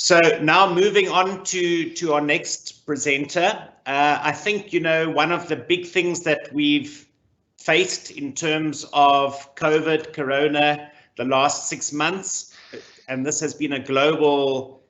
So now moving on to our next presenter, I think, one of the big things that we've faced in terms of COVID, Corona, the last 6 months, and this has been a global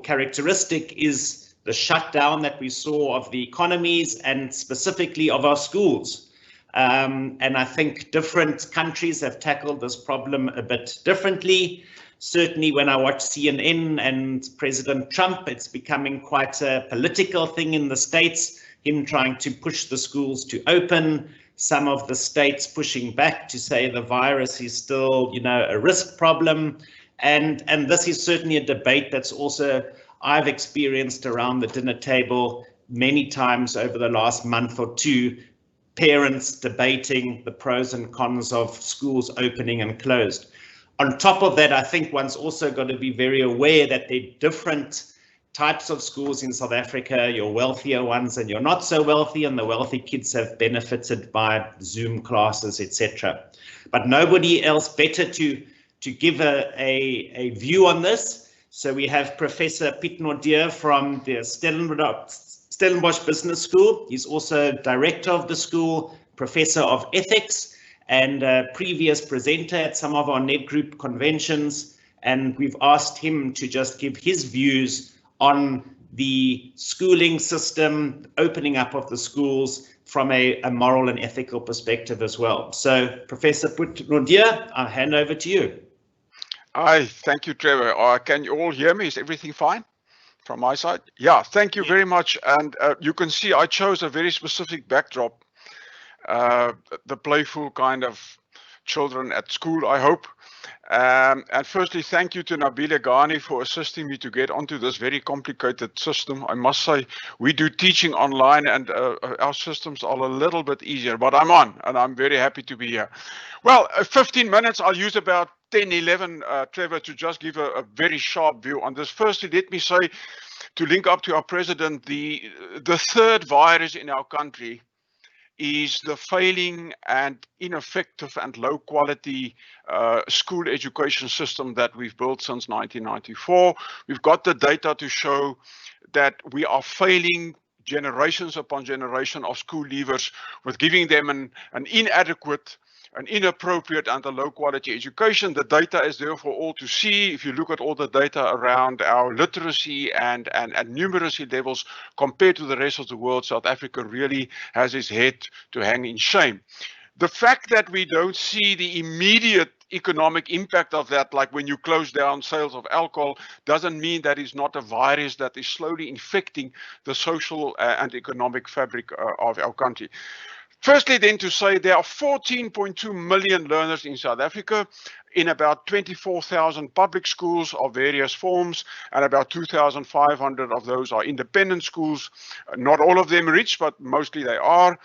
characteristic, is the shutdown that we saw of the economies and specifically of our schools. And I think different countries have tackled this problem a bit differently. Certainly when I watch CNN and President Trump, it's becoming quite a political thing in the States, him trying to push the schools to open, some of the states pushing back to say the virus is still, a risk problem. And this is certainly a debate that's also I've experienced around the dinner table many times over the last month or two, parents debating the pros and cons of schools opening and closed. On top of that, I think one's also got to be very aware that there are different types of schools in South Africa, your wealthier ones and your not so wealthy, and the wealthy kids have benefited by Zoom classes, etc. But nobody else better to give a view on this. So we have Professor Piet Naudé from the Stellenbosch Business School. He's also director of the school, professor of ethics, and a previous presenter at some of our net group conventions. And we've asked him to just give his views on the schooling system, opening up of the schools from a moral and ethical perspective as well. So Professor Piet Naudé, I'll hand over to you. Hi, thank you, Trevor. Can you all hear me? Is everything fine from my side? Yeah, thank you very much. And you can see I chose a very specific backdrop. The playful kind of children at school, I hope. And firstly, thank you to Nabila Ghani for assisting me to get onto this very complicated system. I must say, we do teaching online and our systems are a little bit easier, but I'm on and I'm very happy to be here. Well, 15 minutes, I'll use about 10, 11, Trevor, to just give a very sharp view on this. Firstly, let me say, to link up to our president, the third virus in our country is the failing and ineffective and low quality school education system that we've built since 1994. We've got the data to show that we are failing generations upon generation of school leavers with giving them an inadequate, an inappropriate and a low quality education. The data is there for all to see. If you look at all the data around our literacy and numeracy levels compared to the rest of the world, South Africa really has its head to hang in shame. The fact that we don't see the immediate economic impact of that, like when you close down sales of alcohol, doesn't mean that it's not a virus that is slowly infecting the social and economic fabric of our country. Firstly, then, to say there are 14.2 million learners in South Africa in about 24,000 public schools of various forms, and about 2,500 of those are independent schools. Not all of them rich, but mostly they are.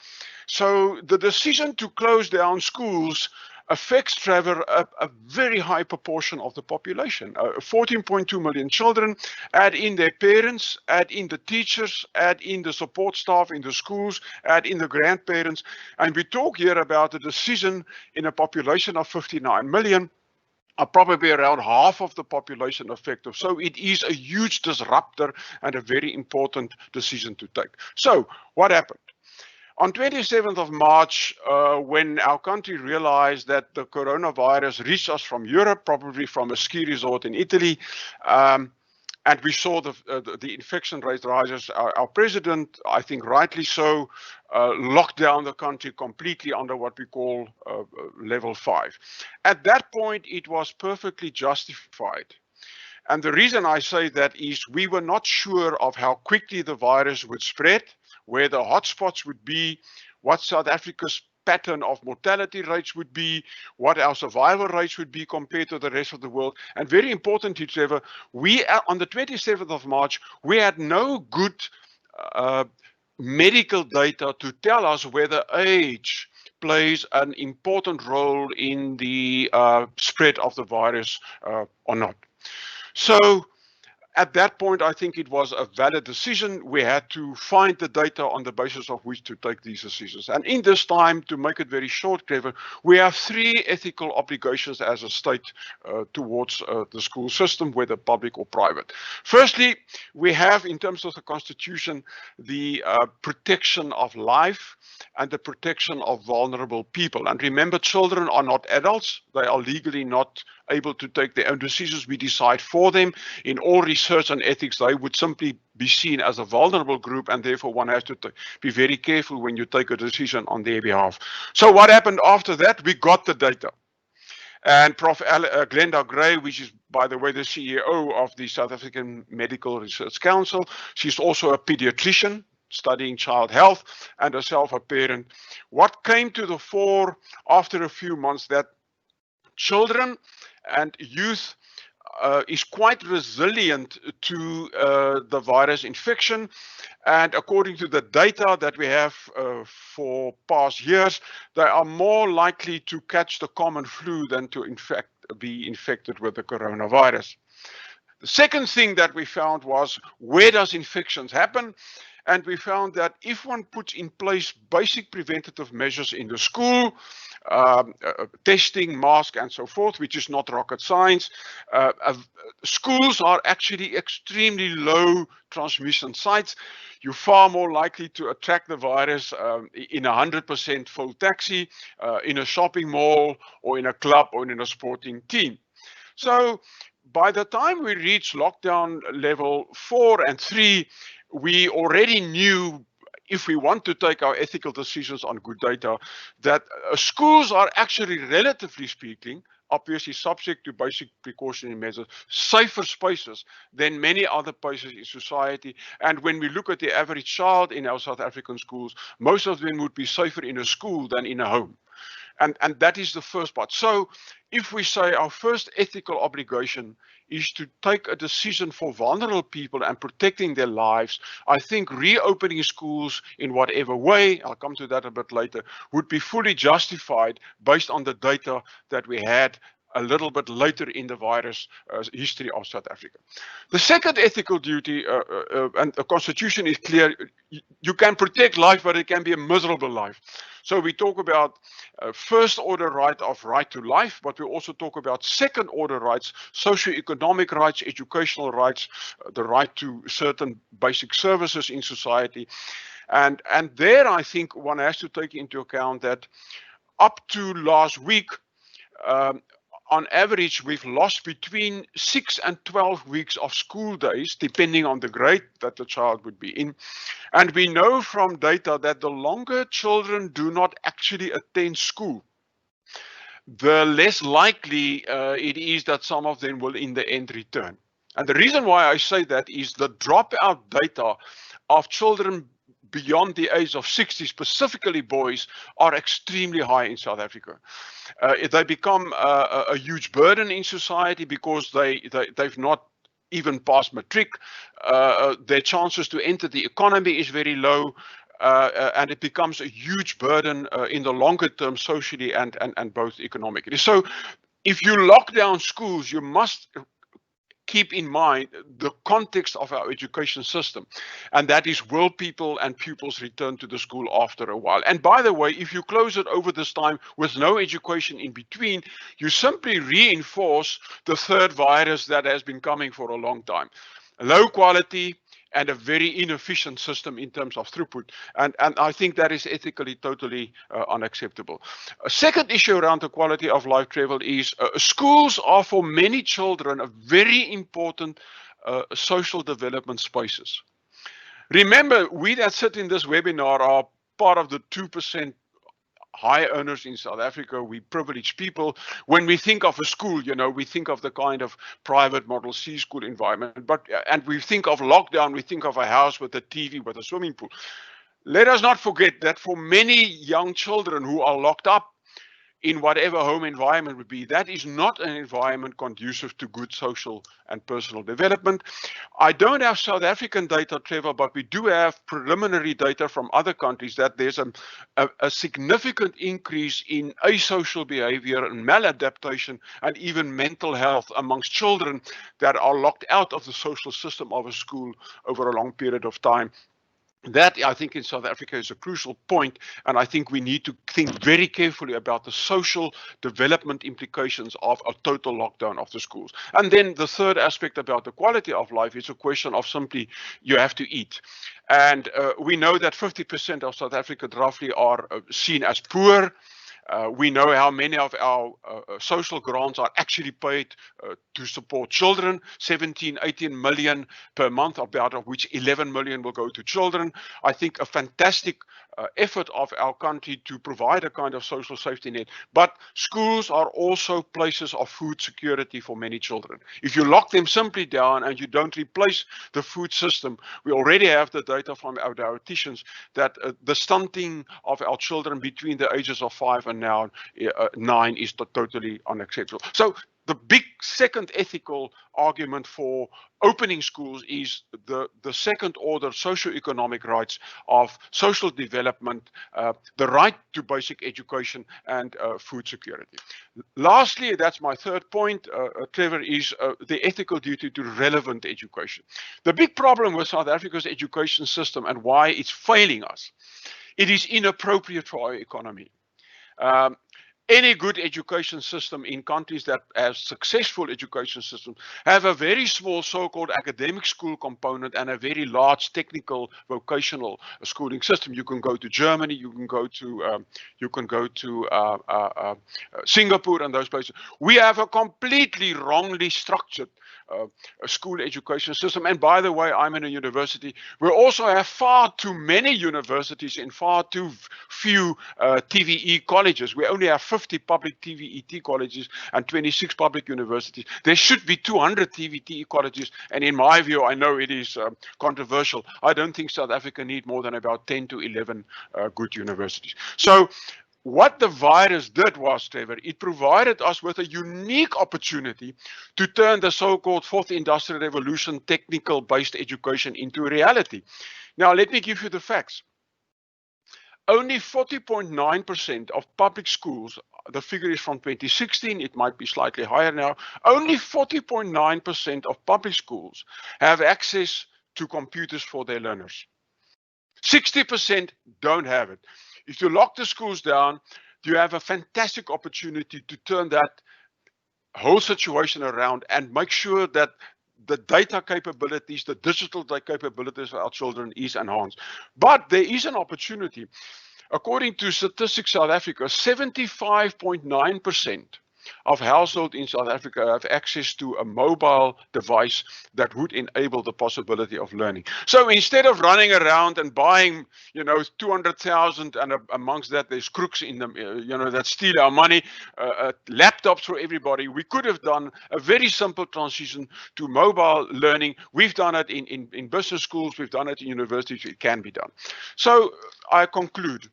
So the decision to close down schools affects, Trevor, a very high proportion of the population. 14.2 million children, add in their parents, add in the teachers, add in the support staff in the schools, add in the grandparents. And we talk here about a decision in a population of 59 million, are probably around half of the population affected. So it is a huge disruptor and a very important decision to take. So what happened? On 27th of March, when our country realized that the coronavirus reached us from Europe, probably from a ski resort in Italy, and we saw the infection rate rises, our president, I think rightly so, locked down the country completely under what we call level 5. At that point, it was perfectly justified. And the reason I say that is we were not sure of how quickly the virus would spread, where the hotspots would be, what South Africa's pattern of mortality rates would be, what our survival rates would be compared to the rest of the world. And very importantly, Trevor, on the 27th of March, we had no good medical data to tell us whether age plays an important role in the spread of the virus or not. So At that point, I think it was a valid decision. We had to find the data on the basis of which to take these decisions. And in this time, to make it very short, Trevor, we have 3 ethical obligations as a state towards the school system, whether public or private. Firstly, we have, in terms of the Constitution, the protection of life and the protection of vulnerable people. And remember, children are not adults. They are legally not able to take their own decisions. We decide for them. In all research and ethics, they would simply be seen as a vulnerable group, and therefore one has to be very careful when you take a decision on their behalf. So what happened after that? We got the data. And Prof. Glenda Gray, which is, by the way, the CEO of the South African Medical Research Council, she's also a pediatrician studying child health and herself a parent. What came to the fore after a few months, that children and youth is quite resilient to the virus infection. And according to the data that we have for past years, they are more likely to catch the common flu than to be infected with the coronavirus. The second thing that we found was, where does infections happen? And we found that if one puts in place basic preventative measures in the school, testing, mask, and so forth, which is not rocket science, schools are actually extremely low transmission sites. You're far more likely to attract the virus in a 100% full taxi, in a shopping mall, or in a club, or in a sporting team. So by the time we reached lockdown level 4 and 3, we already knew, if we want to take our ethical decisions on good data, that schools are actually, relatively speaking, obviously subject to basic precautionary measures, safer spaces than many other places in society. And when we look at the average child in our South African schools, most of them would be safer in a school than in a home. And that is the first part. So if we say our first ethical obligation is to take a decision for vulnerable people and protecting their lives, I think reopening schools in whatever way, I'll come to that a bit later, would be fully justified based on the data that we had a little bit later in the virus history of South Africa. The second ethical duty, and the Constitution is clear, you can protect life, but it can be a miserable life. So we talk about first order right to life, but we also talk about second order rights, socioeconomic rights, educational rights, the right to certain basic services in society. And there I think one has to take into account that up to last week, on average, we've lost between 6 and 12 weeks of school days, depending on the grade that the child would be in. And we know from data that the longer children do not actually attend school, the less likely it is that some of them will in the end return. And the reason why I say that is the dropout data of children beyond the age of 60, specifically boys, are extremely high in South Africa. They become a huge burden in society because they've not even passed matric. Their chances to enter the economy is very low, and it becomes a huge burden in the longer term, socially and both economically. So if you lock down schools, you must keep in mind the context of our education system, and that is, will people and pupils return to the school after a while? And by the way, if you close it over this time with no education in between, you simply reinforce the third virus that has been coming for a long time. Low quality and a very inefficient system in terms of throughput. And I think that is ethically totally unacceptable. A second issue around the quality of life, Trevor, is schools are for many children a very important social development spaces. Remember, we that sit in this webinar are part of the 2% high earners in South Africa. We privileged people. When we think of a school, you know, we think of the kind of private Model C school environment, and we think of lockdown, we think of a house with a TV, with a swimming pool. Let us not forget that for many young children who are locked up, in whatever home environment would be, that is not an environment conducive to good social and personal development. I don't have South African data, Trevor, but we do have preliminary data from other countries that there's a significant increase in asocial behavior and maladaptation and even mental health amongst children that are locked out of the social system of a school over a long period of time. That, I think, in South Africa is a crucial point, and I think we need to think very carefully about the social development implications of a total lockdown of the schools. And then the third aspect about the quality of life is a question of simply you have to eat. And we know that 50% of South Africans roughly are seen as poor. We know how many of our social grants are actually paid to support children, 17, 18 million per month, about of which 11 million will go to children. I think a fantastic effort of our country to provide a kind of social safety net. But schools are also places of food security for many children. If you lock them simply down and you don't replace the food system, we already have the data from our dietitians that the stunting of our children between the ages of 5 and now 9 is totally unacceptable. So the big second ethical argument for opening schools is the second order socioeconomic rights of social development, the right to basic education and food security. Lastly, that's my third point, Trevor, is the ethical duty to relevant education. The big problem with South Africa's education system and why it's failing us, it is inappropriate for our economy. Any good education system in countries that have successful education systems have a very small so-called academic school component and a very large technical vocational schooling system. You can go to Germany, you can go to Singapore and those places. We have a completely wrongly structured a school education system. And by the way, I'm in a university. We also have far too many universities and far too few TVE colleges. We only have 50 public TVET colleges and 26 public universities. There should be 200 TVET colleges. And in my view, I know it is controversial. I don't think South Africa needs more than about 10 to 11 good universities. So what the virus did was, Trevor, it provided us with a unique opportunity to turn the so-called fourth industrial revolution technical-based education into reality. Now, let me give you the facts. Only 40.9% of public schools, the figure is from 2016, it might be slightly higher now, only 40.9% of public schools have access to computers for their learners. 60% don't have it. If you lock the schools down, you have a fantastic opportunity to turn that whole situation around and make sure that the data capabilities, the digital capabilities of our children is enhanced. But there is an opportunity. According to Statistics South Africa, 75.9% of households in South Africa have access to a mobile device that would enable the possibility of learning. So instead of running around and buying, 200,000, and amongst that there's crooks in them, that steal our money, laptops for everybody, we could have done a very simple transition to mobile learning. We've done it in business schools, we've done it in universities, it can be done. So I conclude.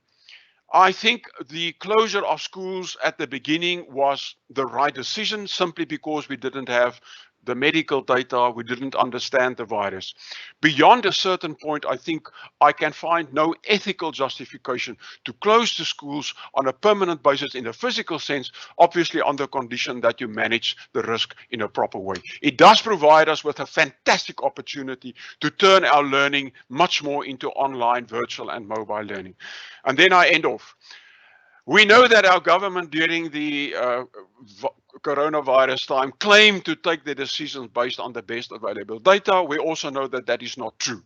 I think the closure of schools at the beginning was the right decision simply because we didn't have the medical data, we didn't understand the virus. Beyond a certain point, I think I can find no ethical justification to close the schools on a permanent basis in a physical sense, obviously on the condition that you manage the risk in a proper way. It does provide us with a fantastic opportunity to turn our learning much more into online, virtual and mobile learning. And then I end off. We know that our government during the coronavirus time claimed to take their decisions based on the best available data. We also know that that is not true.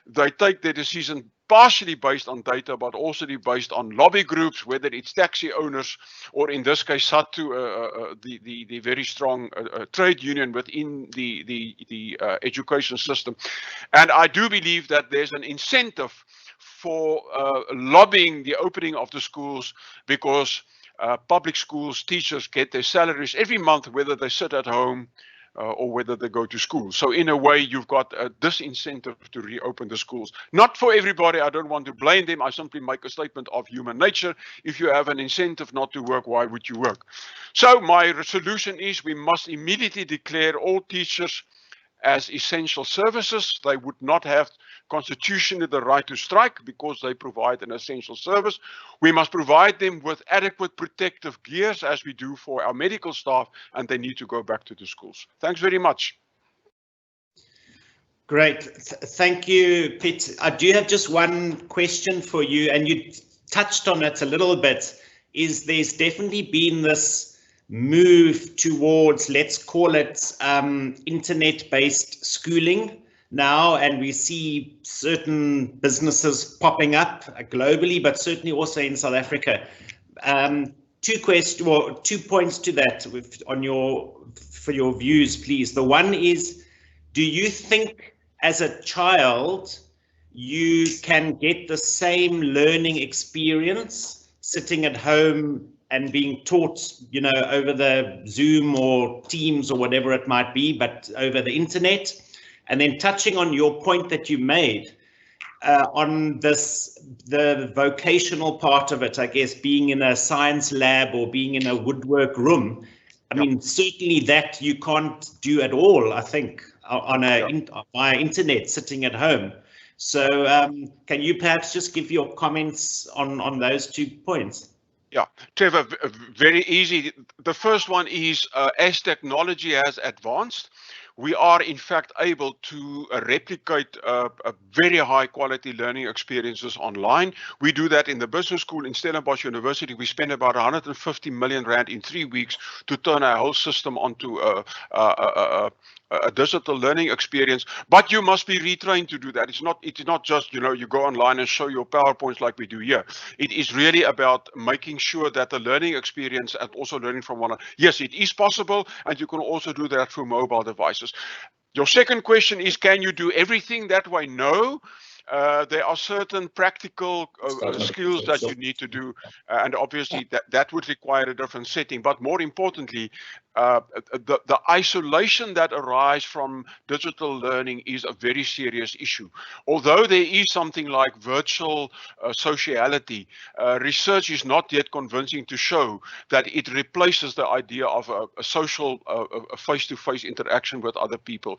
They take their decision partially based on data, but also based on lobby groups, whether it's taxi owners or in this case SATU, the very strong trade union within the education system. And I do believe that there's an incentive for lobbying the opening of the schools because public schools, teachers get their salaries every month, whether they sit at home or whether they go to school. So in a way, you've got a disincentive to reopen the schools. Not for everybody. I don't want to blame them. I simply make a statement of human nature. If you have an incentive not to work, why would you work? So my solution is we must immediately declare all teachers as essential services. They would not have constitutionally the right to strike because they provide an essential service. We must provide them with adequate protective gears as we do for our medical staff, and they need to go back to the schools. Thanks very much. Great. Thank you, Piet. I do have just one question for you, and you touched on it a little bit. There's definitely been this move towards, let's call it, internet-based schooling now, and we see certain businesses popping up globally, but certainly also in South Africa. Two points to that for your views, please. The one is, do you think as a child you can get the same learning experience sitting at home and being taught, over the Zoom or Teams or whatever it might be, but over the internet? And then touching on your point that you made on the vocational part of it, I guess, being in a science lab or being in a woodwork room. I mean, certainly that you can't do at all, I think, via internet sitting at home. So can you perhaps just give your comments on those 2 points? Yeah, Trevor, very easy. The first one is as technology has advanced, we are in fact able to replicate very high quality learning experiences online. We do that in the business school in Stellenbosch University. We spend about 150 million rand in 3 weeks to turn our whole system onto a digital learning experience, but you must be retrained to do that. It's not just, you go online and show your PowerPoints like we do here. It is really about making sure that the learning experience and also learning from one another. Yes, it is possible, and you can also do that through mobile devices. Your second question is, can you do everything that way? No. There are certain practical skills that you need to do, and obviously that would require a different setting. But more importantly, the isolation that arises from digital learning is a very serious issue. Although there is something like virtual sociality, research is not yet convincing to show that it replaces the idea of a social face-to-face interaction with other people.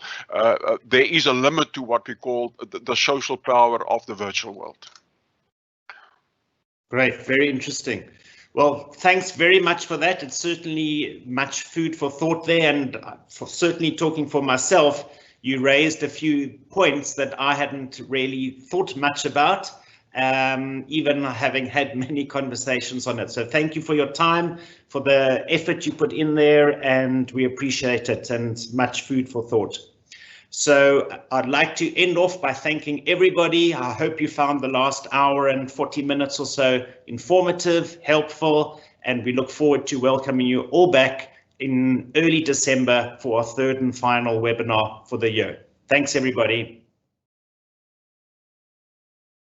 There is a limit to what we call the social power of the virtual world. Great, very interesting. Well, thanks very much for that. It's certainly much food for thought there, and for certainly talking for myself, you raised a few points that I hadn't really thought much about, even having had many conversations on it. So thank you for your time, for the effort you put in there, and we appreciate it, and much food for thought. So I'd like to end off by thanking everybody. I hope you found the last hour and 40 minutes or so informative, helpful, and we look forward to welcoming you all back in early December for our third and final webinar for the year. Thanks, everybody.